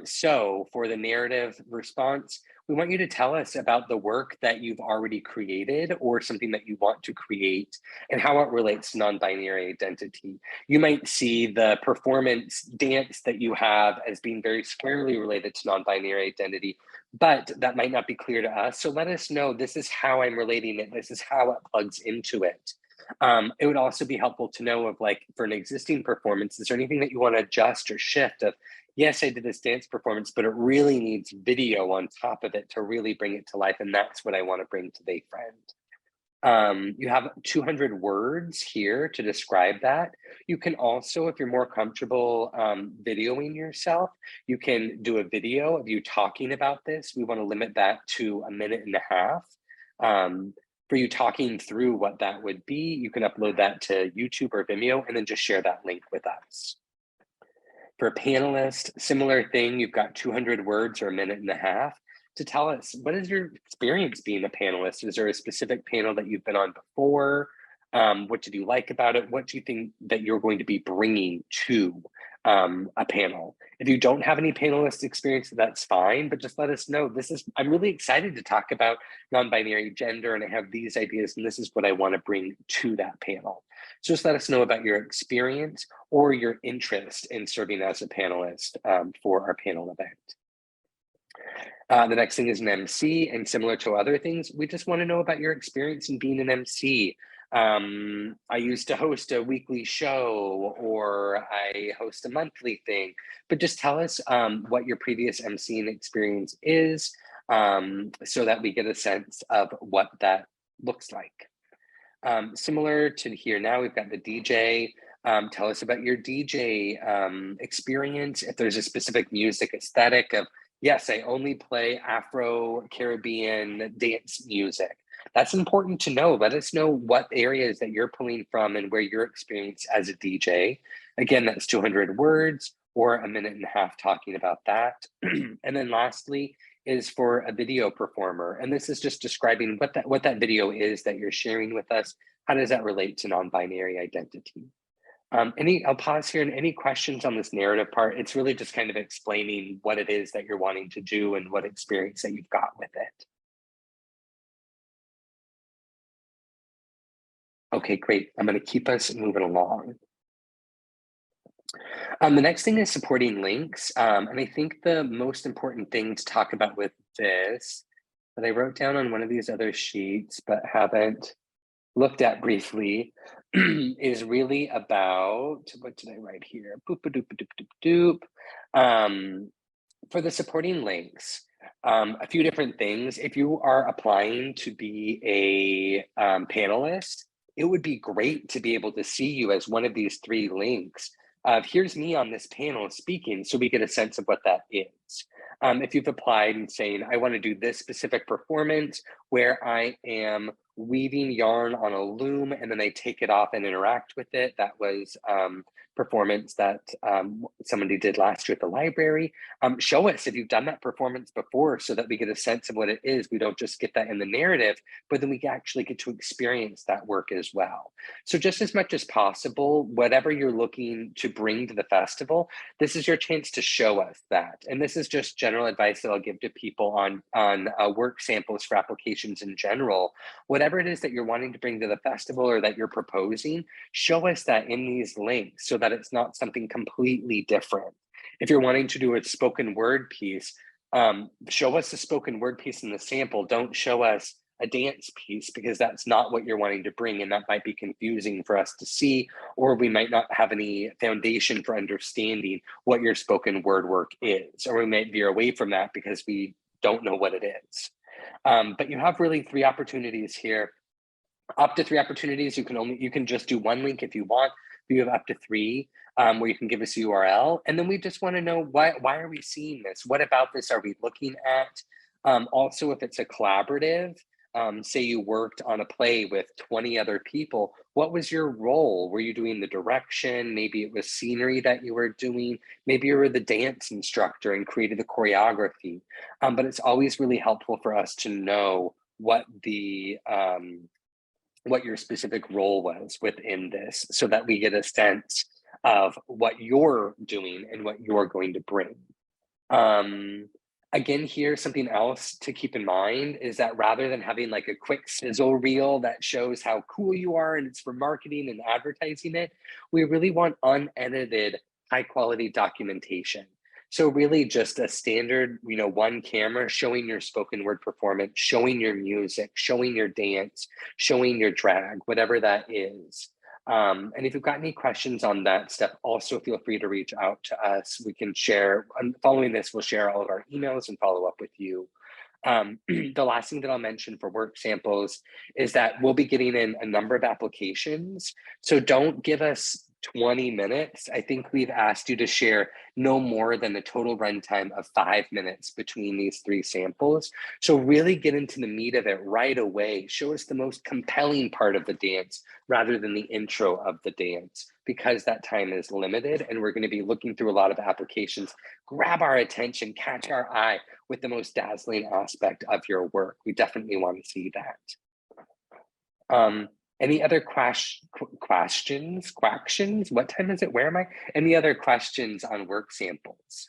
So for the narrative response, we want you to tell us about the work that you've already created or something that you want to create and how it relates to non-binary identity. You might see the performance dance that you have as being very squarely related to non-binary identity, but that might not be clear to us. So let us know, this is how I'm relating it. This is how it plugs into it. It would also be helpful to know of, like, for an existing performance, is there anything that you want to adjust or shift of, yes, I did this dance performance, but it really needs video on top of it to really bring it to life. And that's what I want to bring to THEYFRIEND. You have 200 words here to describe that. You can also, if you're more comfortable videoing yourself, you can do a video of you talking about this. We want to limit that to 1.5 minutes. For you talking through what that would be, you can upload that to YouTube or Vimeo and then just share that link with us. For a panelist, similar thing, you've got 200 words or 1.5 minutes to tell us, what is your experience being a panelist? Is there a specific panel that you've been on before? What did you like about it? What do you think that you're going to be bringing to a panel? If you don't have any panelist experience, that's fine, but just let us know. I'm really excited to talk about non-binary gender, and I have these ideas, and this is what I want to bring to that panel. So just let us know about your experience or your interest in serving as a panelist for our panel event. The next thing is an MC, and similar to other things, we just want to know about your experience in being an MC. I used to host a weekly show, or I host a monthly thing, but just tell us what your previous MCing experience is, so that we get a sense of what that looks like. Similar to here now, we've got the DJ. Tell us about your DJ experience. If there's a specific music aesthetic of, yes, I only play Afro-Caribbean dance music. That's important to know. Let us know what areas that you're pulling from and where your experience as a DJ. Again, that's 200 words or 1.5 minutes talking about that. And then lastly is for a video performer. And this is just describing what that video is that you're sharing with us. How does that relate to non-binary identity? I'll pause here, and any questions on this narrative part? It's really just kind of explaining what it is that you're wanting to do and what experience that you've got with it. Okay, great. I'm going to keep us moving along. The next thing is supporting links. And I think the most important thing to talk about with this that I wrote down on one of these other sheets but haven't looked at briefly is really about, what did I write here? Boop, a doop, a doop, doop, doop. For the supporting links, a few different things. If you are applying to be a panelist, it would be great to be able to see you as one of these 3 links of, here's me on this panel speaking, so we get a sense of what that is. If you've applied and saying, I want to do this specific performance where I am weaving yarn on a loom and then I take it off and interact with it, that was performance that somebody did last year at the library. Show us if you've done that performance before so that we get a sense of what it is. We don't just get that in the narrative, but then we actually get to experience that work as well. So just as much as possible, whatever you're looking to bring to the festival, this is your chance to show us that. And this is just general advice that I'll give to people on work samples for applications in general. Whatever it is that you're wanting to bring to the festival or that you're proposing, show us that in these links so that it's not something completely different. If you're wanting to do a spoken word piece, show us a spoken word piece in the sample. Don't show us a dance piece, because that's not what you're wanting to bring, and that might be confusing for us to see, or we might not have any foundation for understanding what your spoken word work is, or we might veer away from that because we don't know what it is. But you have really 3 opportunities here. Up to 3 opportunities. You can just do 1 link if you want. You have up to 3 where you can give us a URL. And then we just want to know, why are we seeing this? What about this are we looking at? Also, if it's a collaborative, say you worked on a play with 20 other people, what was your role? Were you doing the direction? Maybe it was scenery that you were doing. Maybe you were the dance instructor and created the choreography. But it's always really helpful for us to know what your specific role was within this, so that we get a sense of what you're doing and what you're going to bring. Again, here, something else to keep in mind is that rather than having like a quick sizzle reel that shows how cool you are and it's for marketing and advertising it, we really want unedited, high quality documentation. So really just a standard, one camera showing your spoken word performance, showing your music, showing your dance, showing your drag, whatever that is. And if you've got any questions on that stuff, also feel free to reach out to us. We can share, following this, we'll share all of our emails and follow up with you. The last thing that I'll mention for work samples is that we'll be getting in a number of applications. So don't give us 20 minutes. I think we've asked you to share no more than a total runtime of 5 minutes between these 3 samples. So really get into the meat of it right away. Show us the most compelling part of the dance rather than the intro of the dance, because that time is limited and we're going to be looking through a lot of applications. Grab our attention, catch our eye with the most dazzling aspect of your work. We definitely want to see that. Any other questions? What time is it? Where am I? Any other questions on work samples?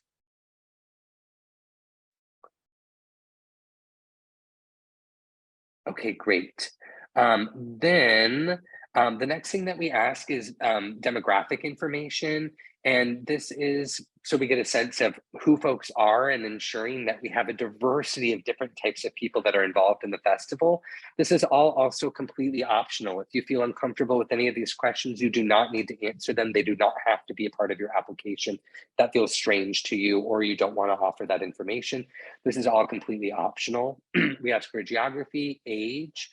Okay, great. Then the next thing that we ask is demographic information. And this is so we get a sense of who folks are and ensuring that we have a diversity of different types of people that are involved in the festival. This is all also completely optional. If you feel uncomfortable with any of these questions, you do not need to answer them. They do not have to be a part of your application. That feels strange to you or you don't want to offer that information. This is all completely optional. We ask for geography, age.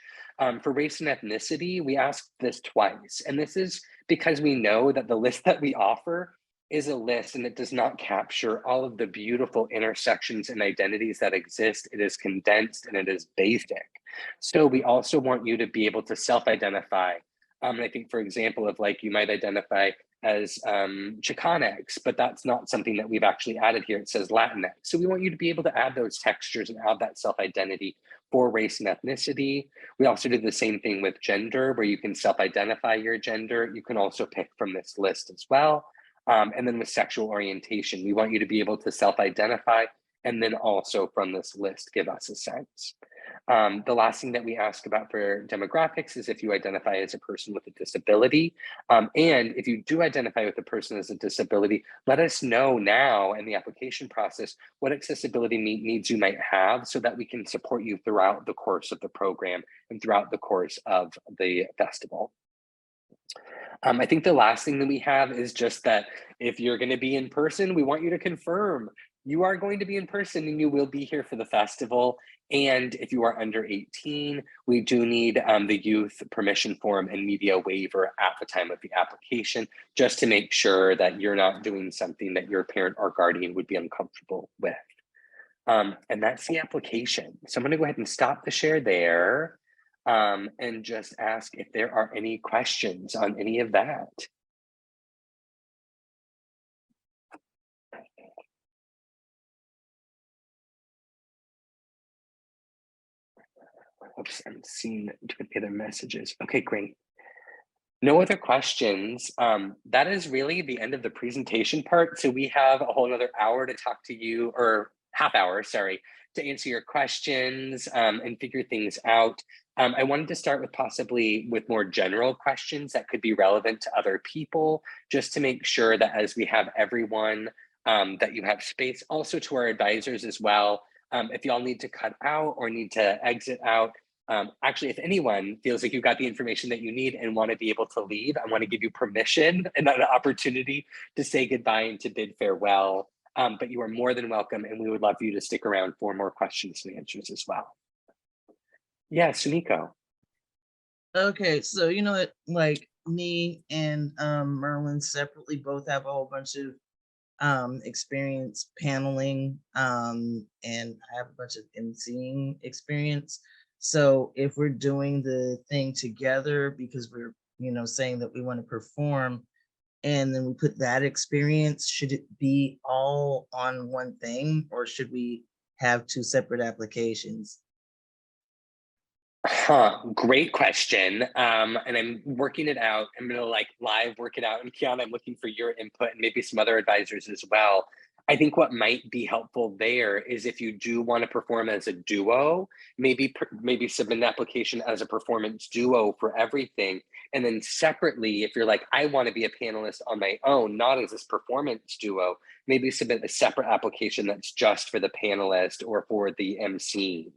For race and ethnicity, we ask this twice. And this is because we know that the list that we offer is a list and it does not capture all of the beautiful intersections and identities that exist. It is condensed and it is basic. So we also want you to be able to self-identify. And I think, for example, of like you might identify as Chicanx, but that's not something that we've actually added here. It says Latinx. So we want you to be able to add those textures and add that self-identity for race and ethnicity. We also do the same thing with gender, where you can self-identify your gender. You can also pick from this list as well. And then with sexual orientation, we want you to be able to self-identify and then also from this list, give us a sense. The last thing that we ask about for demographics is if you identify as a person with a disability. And if you do identify with a person as a disability, let us know now in the application process what accessibility needs you might have so that we can support you throughout the course of the program and throughout the course of the festival. I think the last thing that we have is just that if you're going to be in person, we want you to confirm you are going to be in person and you will be here for the festival. And if you are under 18, we do need the youth permission form and media waiver at the time of the application, just to make sure that you're not doing something that your parent or guardian would be uncomfortable with. And that's the application. So I'm going to go ahead and stop the share there. And just ask if there are any questions on any of that. Oops, I'm seeing the other messages. Okay, great. No other questions. That is really the end of the presentation part. So we have a whole another hour to talk to you, or half hour, sorry, to answer your questions and figure things out. I wanted to start with possibly with more general questions that could be relevant to other people, just to make sure that as we have everyone, that you have space. Also to our advisors as well. If y'all need to cut out or need to exit out, actually, if anyone feels like you've got the information that you need and want to be able to leave, I want to give you permission and an opportunity to say goodbye and to bid farewell. But you are more than welcome, and we would love for you to stick around for more questions and answers as well. Yeah, Sumiko. Okay, so you know that like me and Merlin separately both have a whole bunch of experience paneling, and I have a bunch of emceeing experience. So if we're doing the thing together because we're, saying that we want to perform, and then we put that experience, should it be all on one thing or should we have 2 separate applications? Great question. And I'm working it out. I'm gonna live work it out. And Kiana, I'm looking for your input and maybe some other advisors as well. I think what might be helpful there is if you do want to perform as a duo, maybe submit an application as a performance duo for everything. And then separately, if you're like, I want to be a panelist on my own, not as this performance duo, maybe submit a separate application that's just for the panelist or for the MC.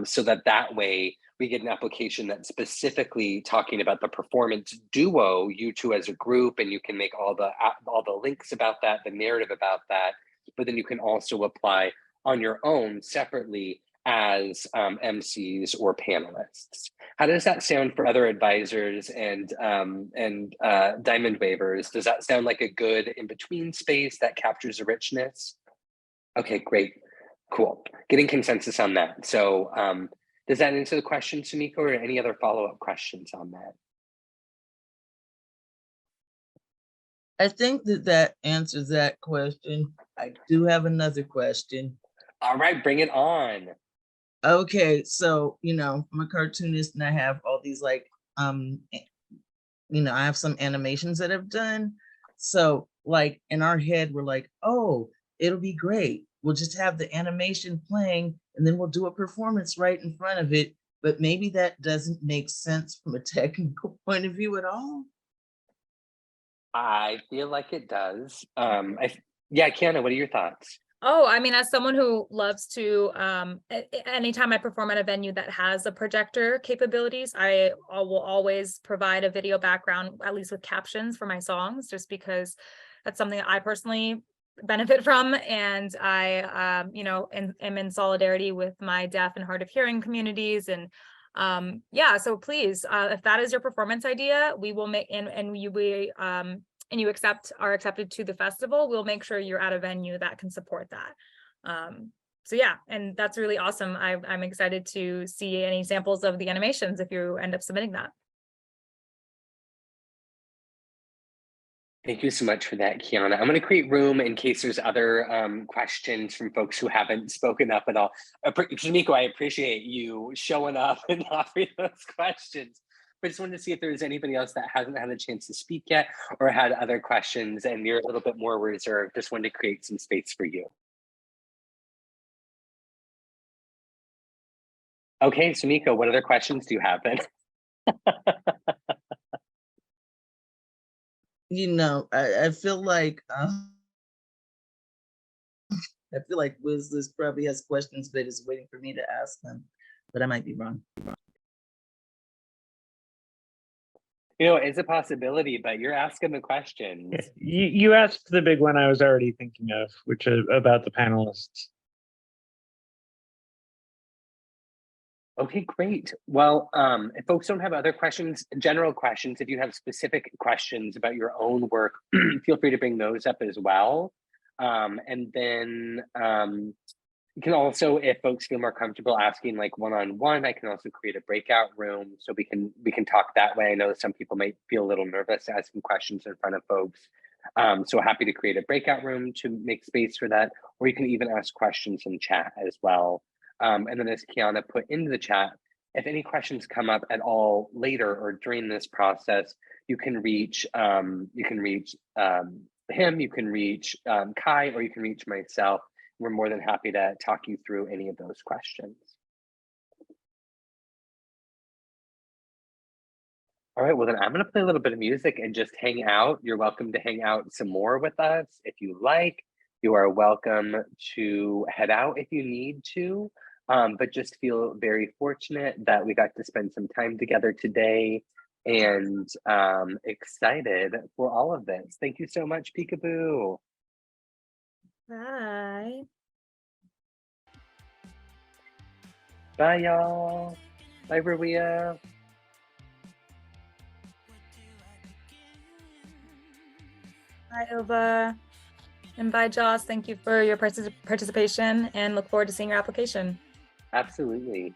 So that way we get an application that's specifically talking about the performance duo, you two as a group, and you can make all the links about that, the narrative about that, but then you can also apply on your own separately as MCs or panelists. How does that sound for other advisors and diamond waivers? Does that sound like a good in-between space that captures the richness? Okay, great. Cool. Getting consensus on that. So does that answer the question, Sumiko, or any other follow-up questions on that? I think that answers that question. I do have another question. All right, bring it on. Okay, so, you know, I'm a cartoonist and I have all these like, you know, I have some animations that I've done. So like in our head, we're like, oh, it'll be great. We'll just have the animation playing and then we'll do a performance right in front of it. But maybe that doesn't make sense from a technical point of view at all. I feel like it does. Yeah, Kiana, what are your thoughts? Oh, I mean, as someone who loves to, anytime I perform at a venue that has a projector capabilities, I will always provide a video background, at least with captions for my songs, just because that's something I personally benefit from. And I, you know, am in solidarity with my deaf and hard of hearing communities. And yeah, so please, if that is your performance idea, we will make, and you are accepted to the festival, we'll make sure you're at a venue that can support that. So yeah, and that's really awesome. I'm excited to see any samples of the animations if you end up submitting that. Thank you so much for that, Kiana. I'm going to create room in case there's other questions from folks who haven't spoken up at all. Sumiko, I appreciate you showing up and offering those questions. But I just wanted to see if there's anybody else that hasn't had a chance to speak yet or had other questions and you're a little bit more reserved. Just wanted to create some space for you. Okay, Sumiko, what other questions do you have then? You know, I feel like Wiz probably has questions, but is waiting for me to ask them, but I might be wrong. You know, it's a possibility, but you're asking the questions. You asked the big one I was already thinking of, which is about the panelists. Okay, great. Well, if folks don't have other questions, general questions, if you have specific questions about your own work, feel free to bring those up as well. And then you can also, if folks feel more comfortable asking like one-on-one, I can also create a breakout room so we can talk that way. I know some people might feel a little nervous asking questions in front of folks. So happy to create a breakout room to make space for that, or you can even ask questions in chat as well. And then as Kiana put into the chat, if any questions come up at all later or during this process, you can reach him, you can reach Kai, or you can reach myself. We're more than happy to talk you through any of those questions. All right, well then I'm gonna play a little bit of music and just hang out. You're welcome to hang out some more with us if you like. You are welcome to head out if you need to, but just feel very fortunate that we got to spend some time together today and excited for all of this. Thank you so much, Peekaboo. Bye. Bye, y'all. Bye, Rawiyah. Bye, Ylva. And bye, Joss. Thank you for your participation and look forward to seeing your application. Absolutely.